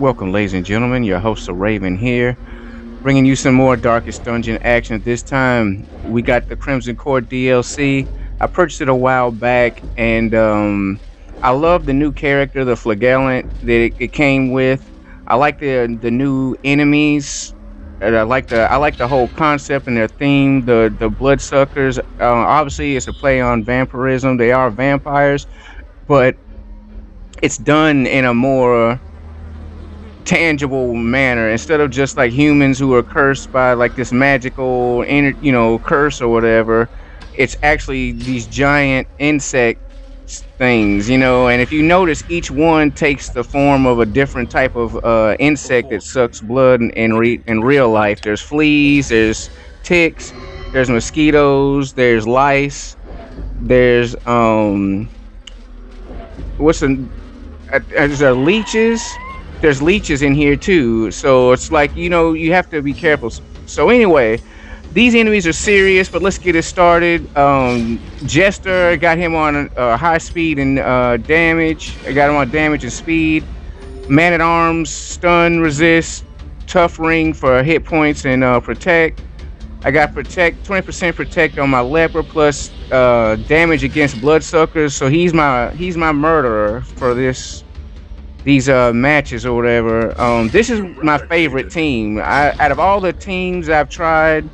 Welcome, ladies and gentlemen. Your host, Raven, here, bringing you some more Darkest Dungeon action. This time, we got the Crimson Court DLC. I purchased it a while back, and I love the new character, the Flagellant that it came with. I like the new enemies. And I like the whole concept and their theme. The bloodsuckers. Obviously, it's a play on vampirism. They are vampires, but it's done in a more tangible manner instead of just like humans who are cursed by like this magical curse or whatever. It's actually these giant insect things, and if you notice, each one takes the form of a different type of insect that sucks blood in real life. There's fleas, there's ticks, there's mosquitoes, there's lice, there's what's the there leeches. There's leeches in here too, so it's like you have to be careful. So anyway, these enemies are serious, but let's get it started. Jester, got him on high speed and damage. I got him on damage and speed. Man at arms, stun, resist, tough ring for hit points and protect. I got protect 20% protect on my leper plus damage against bloodsuckers. So he's my murderer for these matches or whatever. This is my favorite team. Out of all the teams I've tried,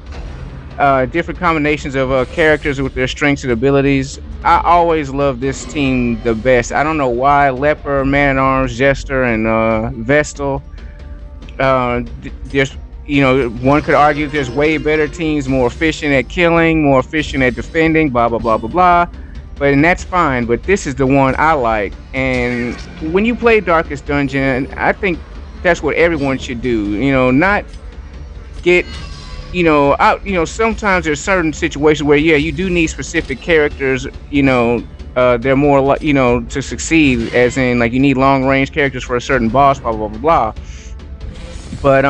different combinations of characters with their strengths and abilities, I always love this team the best. I don't know why. Leper, Man at Arms, Jester, and Vestal. There's one could argue there's way better teams, more efficient at killing, more efficient at defending, blah blah blah blah blah. And that's fine, but this is the one I like. And when you play Darkest Dungeon, I think that's what everyone should do. Not get, sometimes there's certain situations where, yeah, you do need specific characters, they're more like, to succeed, as in, like, you need long range characters for a certain boss, blah, blah, blah, blah. But,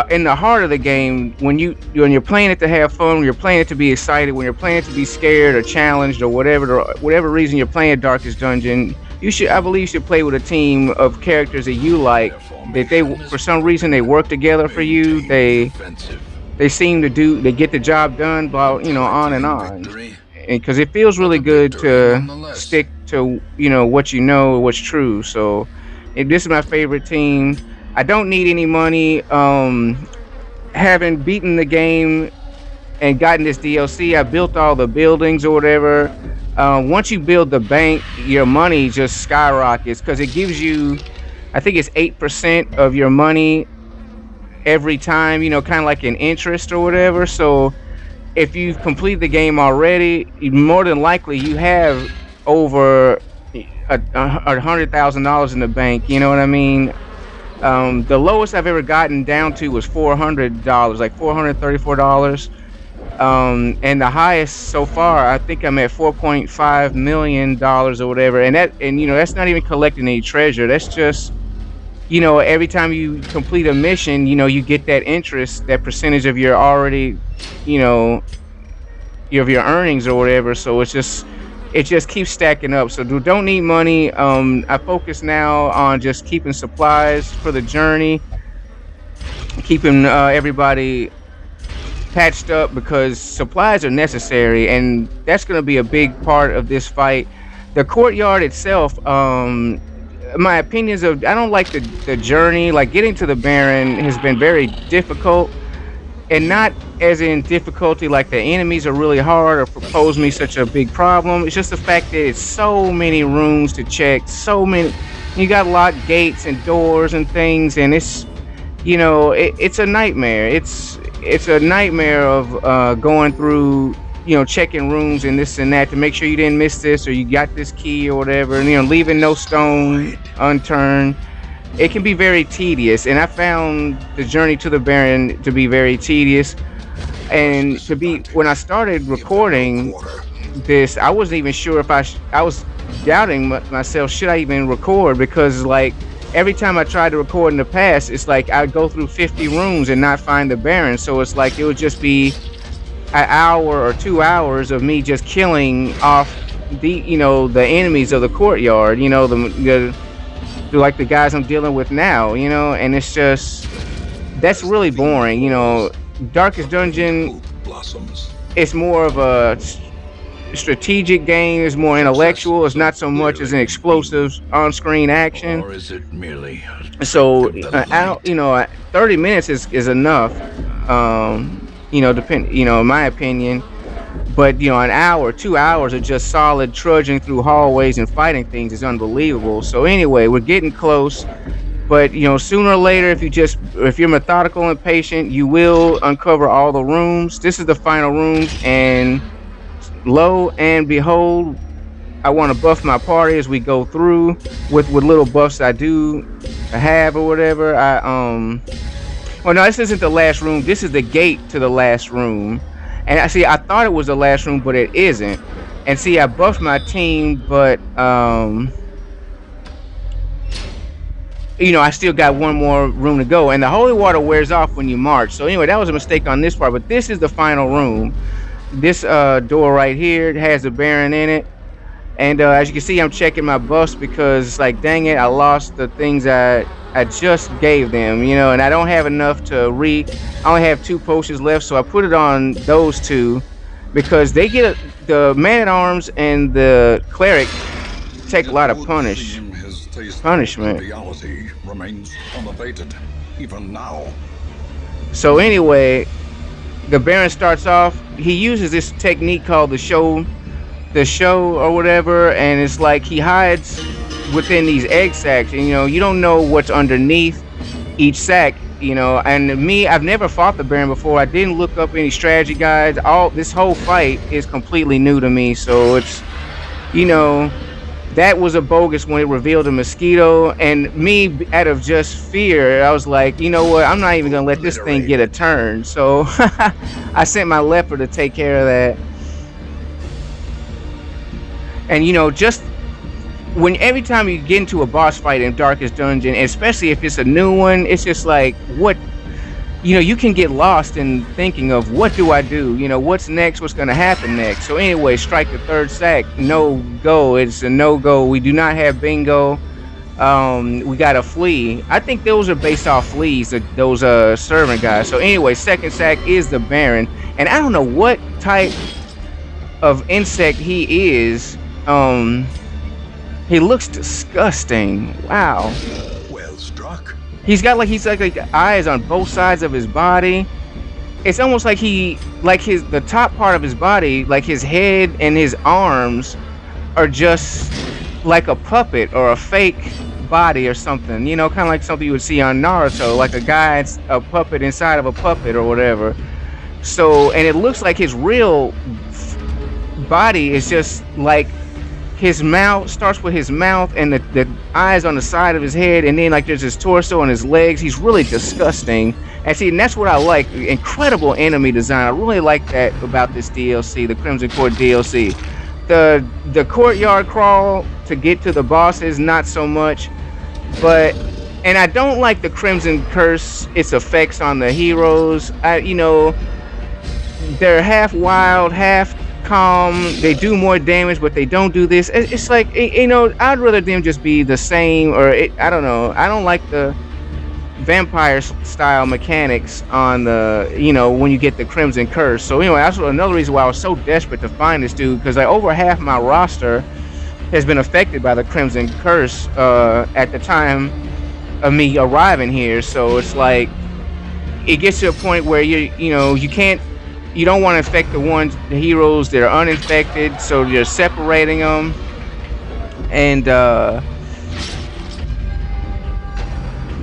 in the heart of the game, when you're playing it to have fun, when you're playing it to be excited, when you're playing it to be scared or challenged or whatever reason you're playing Darkest Dungeon, I believe you should play with a team of characters that you like, that they for some reason they work together for you. They get the job done, blah, on and on. And because it feels really good to stick to what's true. So this is my favorite team. I don't need any money. Having beaten the game and gotten this DLC, I built all the buildings or whatever. Once you build the bank, your money just skyrockets because it gives you, I think it's 8% of your money every time, kind of like an interest or whatever. So if you've completed the game already, more than likely you have over $100,000 in the bank. You know what I mean? The lowest I've ever gotten down to was $400, like $434. And the highest so far, I think I'm at $4.5 million or whatever. And that's not even collecting any treasure. That's just, every time you complete a mission, you get that interest, that percentage of your already, of your earnings or whatever. So it just keeps stacking up. So don't need money. I focus now on just keeping supplies for the journey, keeping everybody patched up, because supplies are necessary, and that's going to be a big part of this fight. The courtyard itself, my opinions of, I don't like the journey. Like, getting to the Baron has been very difficult, and not as in difficulty like the enemies are really hard or pose me such a big problem. It's just the fact that it's so many rooms to check, so many, you got locked gates and doors and things, and it's it's a nightmare. It's a nightmare of going through, checking rooms and this and that to make sure you didn't miss this or you got this key or whatever, and leaving no stone unturned. It can be very tedious, and I found the journey to the Baron to be very tedious. And when I started recording this, I wasn't even sure if I was doubting myself, should I even record, because like every time I tried to record in the past, it's like I'd go through 50 rooms and not find the Baron. So it's like it would just be an hour or 2 hours of me just killing off the enemies of the courtyard, like the guys I'm dealing with now, you know, and it's just that's really boring, you know. Darkest Dungeon, it's more of a strategic game, it's more intellectual, it's not so much as an explosive on-screen action. Or is it merely So out, you know, 30 minutes is enough, you know, you know, in my opinion. But you know, an hour, 2 hours of just solid trudging through hallways and fighting things is unbelievable. So anyway, we're getting close. But you know, sooner or later, if you're methodical and patient, you will uncover all the rooms. This is the final room, and lo and behold, I want to buff my party as we go through with little buffs I do have or whatever. Well, no, this isn't the last room. This is the gate to the last room. And I thought it was the last room, but it isn't. And see, I buffed my team, but you know, I still got one more room to go. And the holy water wears off when you march. So anyway, that was a mistake on this part. But this is the final room. This door right here, it has a Baron in it. And as you can see, I'm checking my buffs because it's like, dang it, I lost the things I just gave them, you know, and I don't have enough to I only have 2 potions left, so I put it on those 2 because they get the man-at-arms and the cleric take a lot of punishment. Reality remains unabated even now. So anyway, the Baron starts off, he uses this technique called the show or whatever, and it's like he hides within these egg sacs, and you know, you don't know what's underneath each sack, you know. And me, I've never fought the Baron before. I didn't look up any strategy guides. This whole fight is completely new to me, so it's, you know, that was a bogus when it revealed a mosquito, and me, out of just fear, I was like, you know what, I'm not even gonna let this thing get a turn. So I sent my leopard to take care of that. And you know, just every time you get into a boss fight in Darkest Dungeon, especially if it's a new one, it's just like, what, you know, you can get lost in thinking of what do I do, you know, what's next, what's going to happen next. So anyway, strike the 3rd sack, no go, it's a no go. We do not have bingo. We gotta flee. I think those are based off fleas, those servant guys. So anyway, 2nd sack is the Baron, and I don't know what type of insect he is. He looks disgusting. Wow. Well struck. He's like eyes on both sides of his body. It's almost like the top part of his body, like his head and his arms, are just like a puppet or a fake body or something. You know, kind of like something you would see on Naruto, like a puppet inside of a puppet or whatever. So, and it looks like his real body is just like his mouth starts with his mouth and the eyes on the side of his head, and then like there's his torso and his legs. He's really disgusting. And see, and that's what I like. Incredible enemy design. I really like that about this DLC, the Crimson Court DLC. The courtyard crawl to get to the bosses, not so much. And I don't like the Crimson Curse, its effects on the heroes. You know, they're half wild, half calm. They do more damage, but they don't do this. It's like, you know, I'd rather them just be the same, or I don't know. I don't like the vampire style mechanics on the, you know, when you get the Crimson Curse. So anyway, that's another reason why I was so desperate to find this dude, because like over half my roster has been affected by the Crimson Curse at the time of me arriving here. So it's like, it gets to a point where you don't want to infect the heroes that are uninfected, so you're separating them. And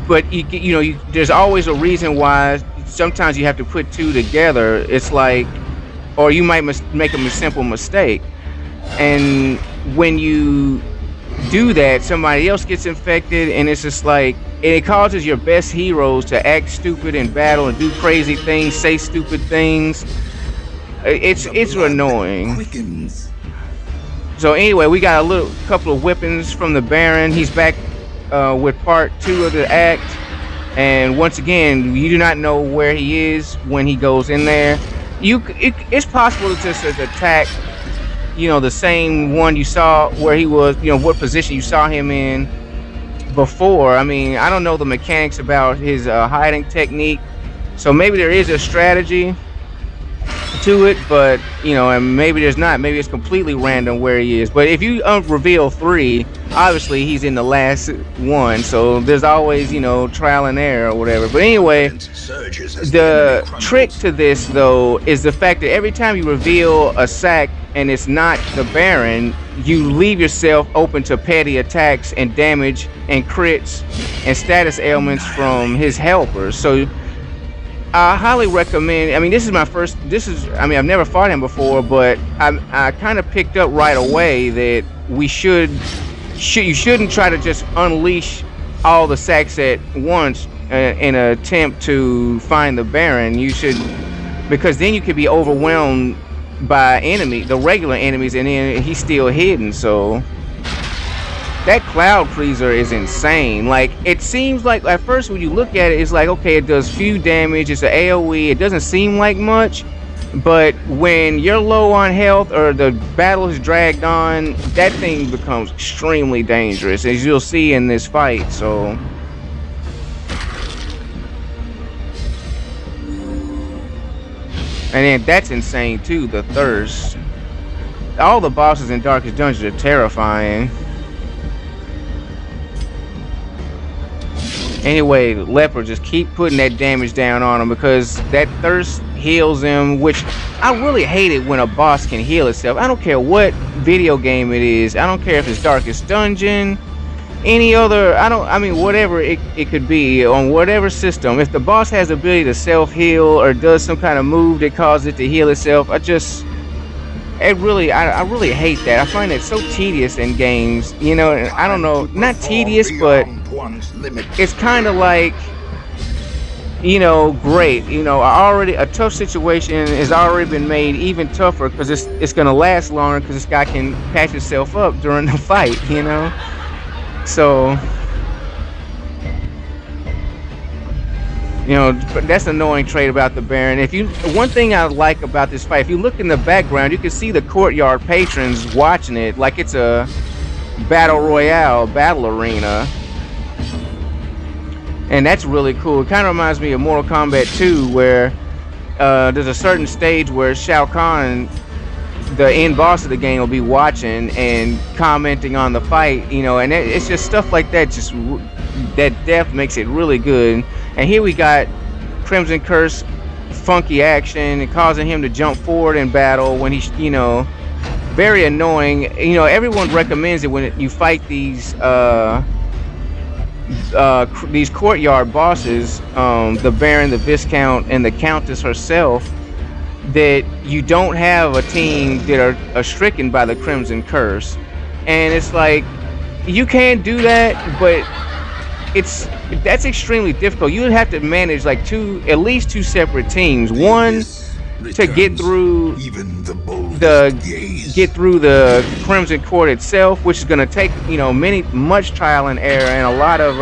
but there's always a reason why. Sometimes you have to put 2 together. It's like, or you might make a simple mistake, and when you do that, somebody else gets infected, and it's just like, it causes your best heroes to act stupid in battle and do crazy things, say stupid things. It's annoying. So anyway, we got a couple of whippings from the Baron. He's back with part 2 of the act, and once again, you do not know where he is when he goes in there. It's possible to just attack, you know, the same one you saw where he was, you know, what position you saw him in. before. I mean, I don't know the mechanics about his hiding technique, so maybe there is a strategy to it, but you know, and maybe there's not. Maybe it's completely random where he is. But if you reveal 3, obviously he's in the last one, so there's always, you know, trial and error or whatever. But anyway, the trick to this though is the fact that every time you reveal a sack and it's not the Baron, you leave yourself open to petty attacks and damage and crits and status ailments from his helpers. So I highly recommend. I mean, this is my first. I mean, I've never fought him before, but I kind of picked up right away that you shouldn't try to just unleash all the sacks at once in an attempt to find the Baron. You should, because then you could be overwhelmed by the regular enemies, and then he's still hidden. So that cloud freezer is insane. Like, it seems like at first when you look at it, it's like, okay, it does few damage, it's an AoE, it doesn't seem like much, but when you're low on health or the battle is dragged on, that thing becomes extremely dangerous, as you'll see in this fight. So and then that's insane too, the thirst. All the bosses in Darkest Dungeon are terrifying. Anyway, Leopard, just keep putting that damage down on him, because that thirst heals him, which I really hate it when a boss can heal itself. I don't care what video game it is. I don't care if it's Darkest Dungeon, any other, I mean, whatever it could be, on whatever system. If the boss has the ability to self-heal or does some kind of move that causes it to heal itself, I really hate that. I find it so tedious in games, you know. And I don't know, not tedious, but it's kind of like, you know, great, you know, a tough situation has already been made even tougher because it's gonna last longer, because this guy can patch itself up during the fight, you know. So, you know, that's an annoying trait about the Baron. One thing I like about this fight, if you look in the background, you can see the courtyard patrons watching it like it's a battle royale, battle arena. And that's really cool. It kind of reminds me of Mortal Kombat 2, where there's a certain stage where Shao Kahn, the end boss of the game, will be watching and commenting on the fight, you know, and it's just stuff like that. Just that depth makes it really good. And here we got Crimson Curse, funky action, and causing him to jump forward in battle when he's, you know, very annoying. You know, everyone recommends it when you fight these courtyard bosses, the Baron, the Viscount, and the Countess herself, that you don't have a team that are stricken by the Crimson Curse. And it's like, you can do that, but that's extremely difficult. You would have to manage like at least two separate teams. One to get through the Crimson Court itself, which is going to take, you know, much trial and error and a lot of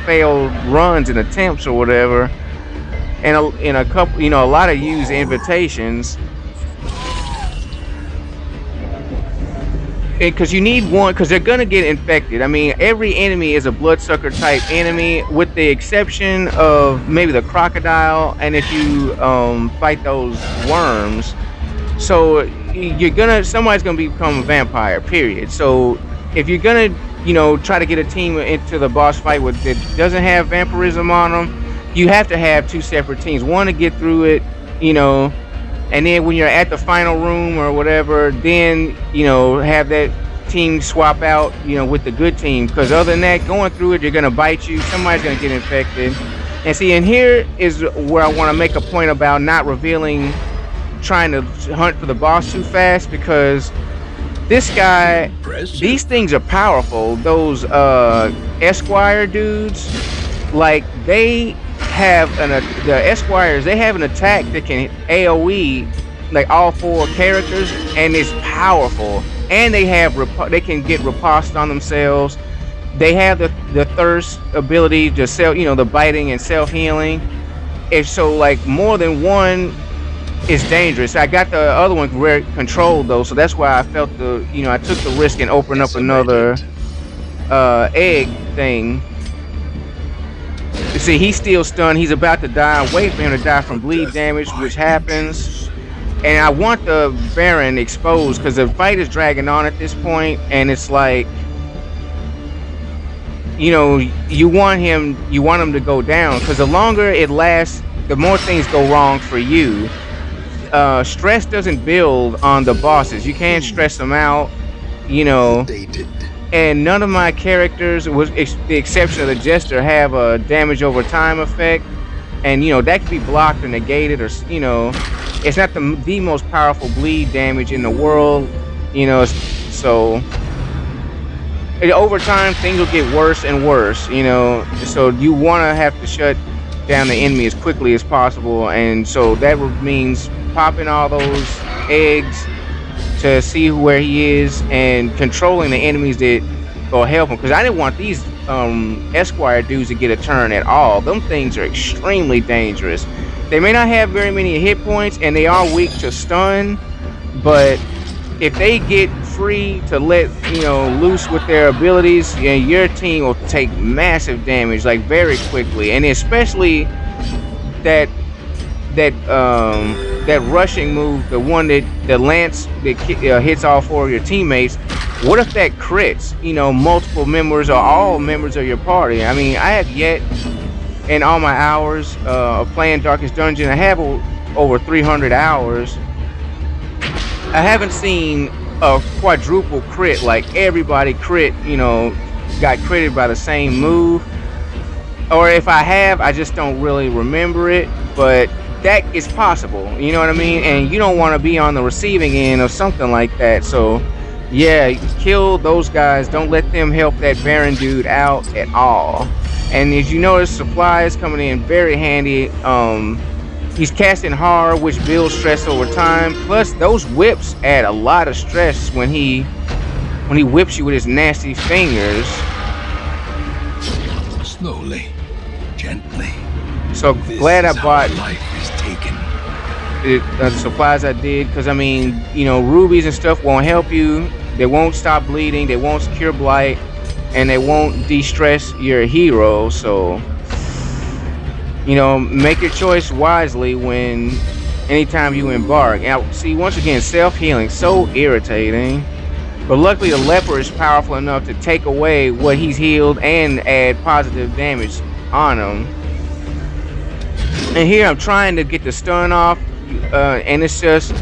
failed runs and attempts or whatever, and in a couple, you know, a lot of used invitations. Because you need one, because they're gonna get infected. I mean, every enemy is a bloodsucker type enemy, with the exception of maybe the crocodile, and if you fight those worms. So somebody's gonna become a vampire, period. So if you're gonna, you know, try to get a team into the boss fight that doesn't have vampirism on them, you have to have two separate teams. One to get through it, you know, and then when you're at the final room or whatever, then, you know, have that team swap out, you know, with the good team. Because other than that, going through it, you're going to bite you. Somebody's going to get infected. And see, and here is where I want to make a point about not revealing, trying to hunt for the boss too fast. Because this guy, these things are powerful. Those Esquire dudes, like, they have the Esquires, they have an attack that can AoE like all four characters, and it's powerful. And they can get riposte on themselves. They have the thirst ability to the biting and self-healing. And so, like, more than one is dangerous. I got the other one very controlled though, so that's why I felt I took the risk and opened up another egg thing. You see, he's still stunned. He's about to die. I'm waiting for him to die from bleed damage, which happens. And I want the Baron exposed because the fight is dragging on at this point, and it's like, you know, you want him to go down because the longer it lasts, the more things go wrong for you. Stress doesn't build on the bosses. You can't stress them out, you know. And none of my characters, with the exception of the Jester, have a damage over time effect. And, you know, that can be blocked or negated, or, you know, it's not the most powerful bleed damage in the world, you know. So over time, things will get worse and worse, you know. So you want to have to shut down the enemy as quickly as possible. And so that means popping all those eggs to see where he is and controlling the enemies that will help him, because I didn't want these Esquire dudes to get a turn at all. Them things are extremely dangerous. They may not have very many hit points and they are weak to stun, but if they get free to let, you know, loose with their abilities, you know, your team will take massive damage like very quickly. And especially that rushing move, the one that the lance that hits all four of your teammates. What if that crits, you know, multiple members or all members of your party? I mean, I have yet, in all my hours of playing Darkest Dungeon, I have over 300 hours. I haven't seen a quadruple crit, like everybody crit, you know, got critted by the same move. Or if I have, I just don't really remember it, but that is possible, you know what I mean? And you don't want to be on the receiving end of something like that. So yeah, kill those guys. Don't let them help that Baron dude out at all. And as you notice, supplies coming in very handy. He's casting hard, which builds stress over time. Plus those whips add a lot of stress when he whips you with his nasty fingers. Slowly, gently. So glad I bought life is taken. The supplies I did, because I mean, you know, rubies and stuff won't help you. They won't stop bleeding. They won't cure blight, and they won't de-stress your hero. So, you know, make your choice wisely anytime you embark. Now, see, once again, self-healing, so irritating. But luckily, the leper is powerful enough to take away what he's healed and add positive damage on him. And here I'm trying to get the stun off, and it's just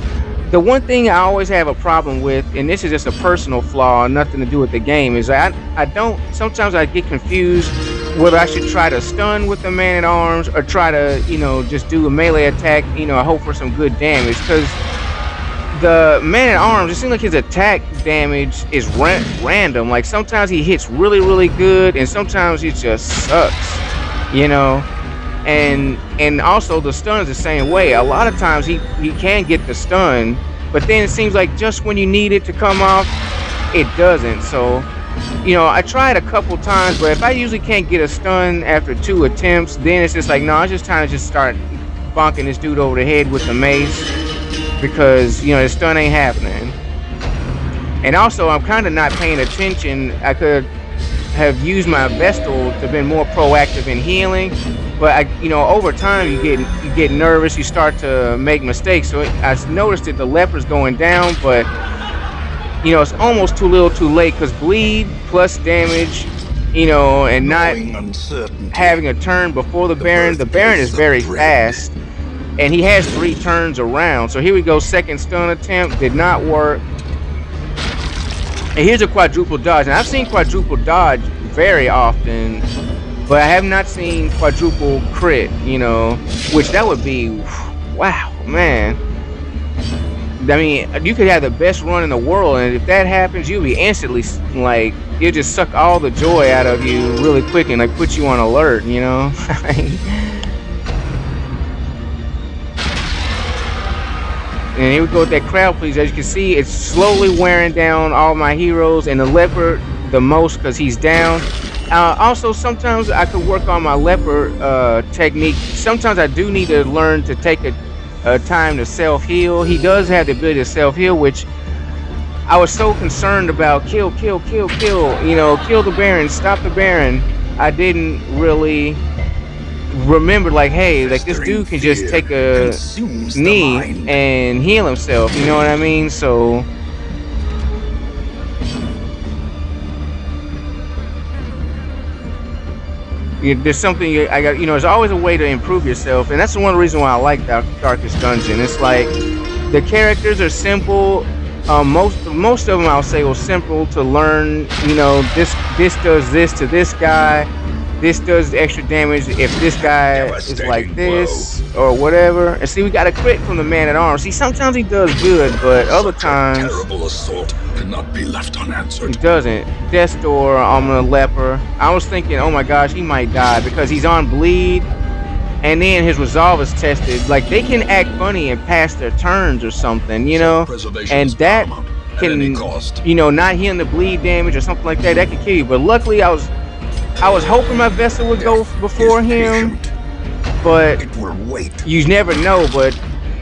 the one thing I always have a problem with, and this is just a personal flaw, nothing to do with the game, is sometimes I get confused whether I should try to stun with the man-at-arms or try to, you know, just do a melee attack, you know, I hope for some good damage, because the man-at-arms, it seems like his attack damage is random. Like sometimes he hits really, really good, and sometimes it just sucks, you know. And also the stun is the same way. A lot of times he can get the stun, but then it seems like just when you need it to come off, it doesn't. So, you know, I tried a couple times, but if I usually can't get a stun after 2 attempts, then it's just like, no, I'm just trying to just start bonking this dude over the head with the mace, because, you know, the stun ain't happening. And also, I'm kind of not paying attention. I could have used my Vestal to been more proactive in healing, but you know, over time you get nervous, you start to make mistakes. So I noticed that the leper's going down, but you know, it's almost too little too late, because bleed plus damage, you know, and not having a turn before the Baron is very fast, and he has 3 turns around. So here we go, second stun attempt, did not work. And here's a quadruple dodge, and I've seen quadruple dodge very often, but I have not seen quadruple crit, you know, which that would be, wow, man. I mean, you could have the best run in the world, and if that happens, you'll be instantly, like, it'll just suck all the joy out of you really quick and, like, put you on alert, you know? And here we go with that crowd please. As you can see, it's slowly wearing down all my heroes, and the leper the most because he's down. Also, sometimes I could work on my leper technique. Sometimes I do need to learn to take a time to self-heal. He does have the ability to self-heal, which I was so concerned about kill, kill, kill, kill, you know, kill the Baron, stop the Baron. I didn't really remember, like, hey, like this Festering dude can just fear take a consumes the knee mind. and heal himself. You know what I mean? So there's something I got. You know, there's always a way to improve yourself, and that's one of the reasons why I like Darkest Dungeon. It's like the characters are simple. Most of them I'll say were simple to learn. You know, this does this to this guy. This does extra damage if this guy is like this or whatever. And see, we got a crit from the Man-at-Arms. See, sometimes he does good, but other Such times a terrible assault cannot be left he unanswered. doesn't. Death's Door on the leper. I was thinking, oh my gosh, he might die because he's on bleed, and then his resolve is tested. Like, they can act funny and pass their turns or something, you know, and that can, you know, not healing the bleed damage or something like that. That can kill you. But luckily, I was hoping my vessel would go before him, but It will wait. you never know. But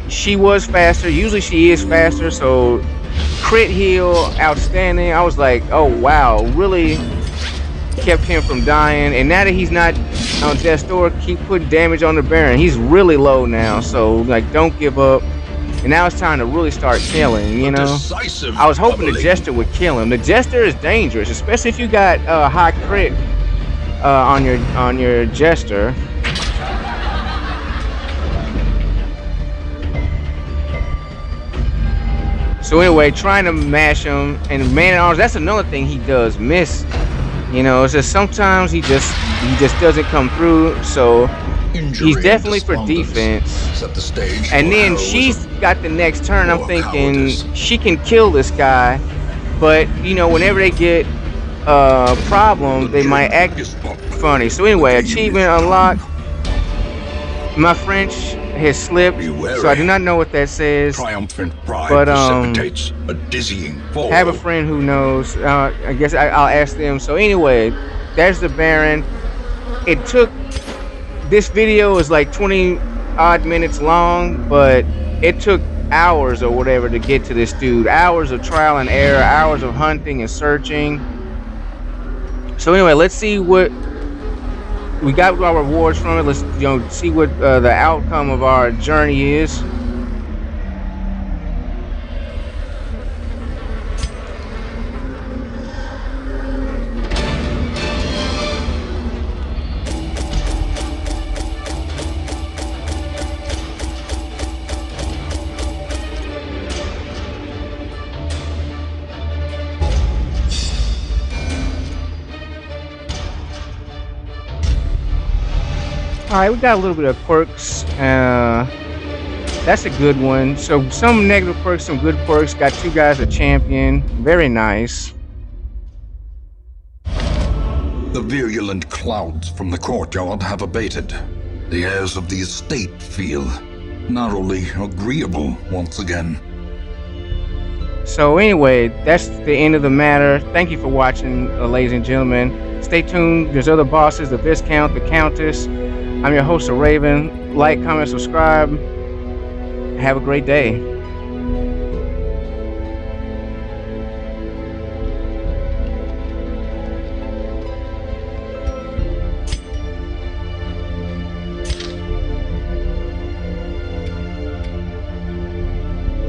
she was faster. Usually she is faster, so crit heal, outstanding. I was like, oh wow, really kept him from dying. And now that he's not on Death's Door, keep putting damage on the Baron. He's really low now, so like, don't give up. And now it's time to really start killing, you know. I was hoping the Jester would kill him. The Jester is dangerous, especially if you got high crit on your Jester. So anyway, trying to mash him, and Man-at-Arms, that's another thing he does miss. You know, it's just sometimes he just doesn't come through. So he's definitely for defense. Set the stage And for then heroism. she's got the next turn. I'm Or thinking cowardice. she can kill this guy, but you know, whenever they get a problem, they might act Is not funny. So anyway, the game achievement is unlocked. My French has slipped, Be wary. so I do not know what that says. Triumphant pride But, precipitates a dizzying fall. Have a friend who knows. I guess I'll ask them. So anyway, there's the Baron. It took, this video is like 20 odd minutes long, but it took hours or whatever to get to this dude. Hours of trial and error, hours of hunting and searching. So anyway, let's see what we got our rewards from it. Let's, you know, see what the outcome of our journey is. Alright, we got a little bit of quirks. That's a good one. So some negative quirks, some good quirks. Got two guys a champion. Very nice. The virulent clouds from the courtyard have abated. The airs of the estate feel narrowly agreeable once again. So anyway, that's the end of the matter. Thank you for watching, ladies and gentlemen. Stay tuned. There's other bosses, the Viscount, the Countess. I'm your host, Raven. Like, comment, subscribe. Have a great day.